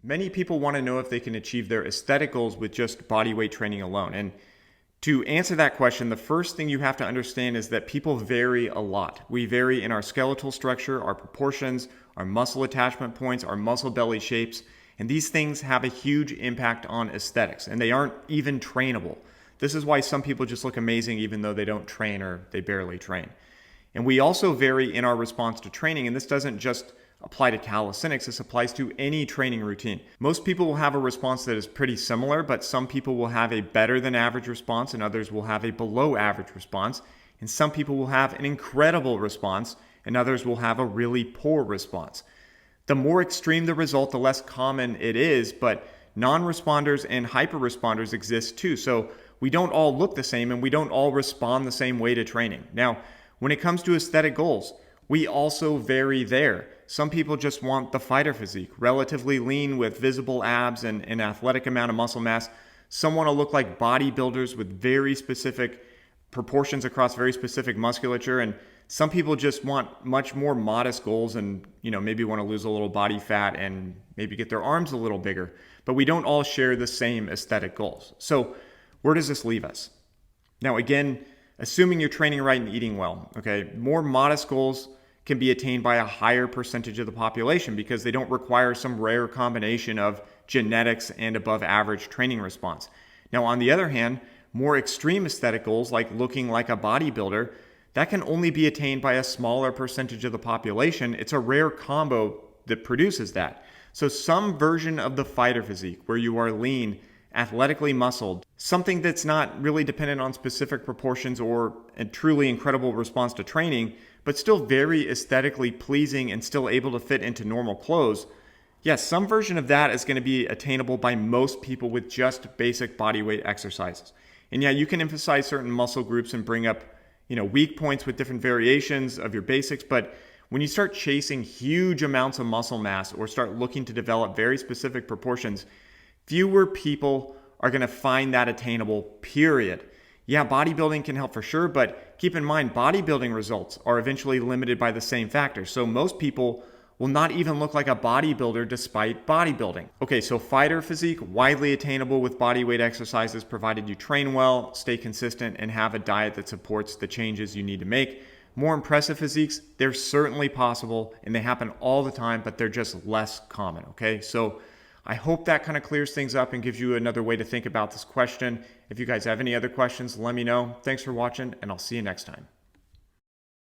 Many people want to know if they can achieve their aesthetic goals with just body weight training alone. And to answer that question, the first thing you have to understand is that people vary a lot. We vary in our skeletal structure, our proportions, our muscle attachment points, our muscle belly shapes, and these things have a huge impact on aesthetics, and they aren't even trainable. This is why some people just look amazing even though they don't train or they barely train. And we also vary in our response to training, and this doesn't just apply to calisthenics, this applies to any training routine. Most people will have a response that is pretty similar, but some people will have a better than average response and others will have a below average response. And some people will have an incredible response and others will have a really poor response. The more extreme the result, the less common it is, but non-responders and hyper-responders exist too. So we don't all look the same and we don't all respond the same way to training. Now, when it comes to aesthetic goals, we also vary there. Some people just want the fighter physique, relatively lean with visible abs and an athletic amount of muscle mass. Some want to look like bodybuilders with very specific proportions across very specific musculature. And some people just want much more modest goals and, maybe want to lose a little body fat and maybe get their arms a little bigger. But we don't all share the same aesthetic goals. So where does this leave us? Now, again, assuming you're training right and eating well, okay, more modest goals can be attained by a higher percentage of the population because they don't require some rare combination of genetics and above average training response. Now, on the other hand, more extreme aesthetic goals like looking like a bodybuilder, that can only be attained by a smaller percentage of the population. It's a rare combo that produces that. So some version of the fighter physique where you are lean, athletically muscled, something that's not really dependent on specific proportions or a truly incredible response to training, but still very aesthetically pleasing and still able to fit into normal clothes. Yes, some version of that is going to be attainable by most people with just basic body weight exercises. And yeah, you can emphasize certain muscle groups and bring up, weak points with different variations of your basics, but when you start chasing huge amounts of muscle mass or start looking to develop very specific proportions, fewer people are going to find that attainable, period. Yeah, bodybuilding can help for sure, but keep in mind, bodybuilding results are eventually limited by the same factors. So most people will not even look like a bodybuilder despite bodybuilding. Okay, so fighter physique, widely attainable with body weight exercises, provided you train well, stay consistent, and have a diet that supports the changes you need to make. More impressive physiques, they're certainly possible, and they happen all the time, but they're just less common, okay? So I hope that kind of clears things up and gives you another way to think about this question. If you guys have any other questions, let me know. Thanks for watching, and I'll see you next time.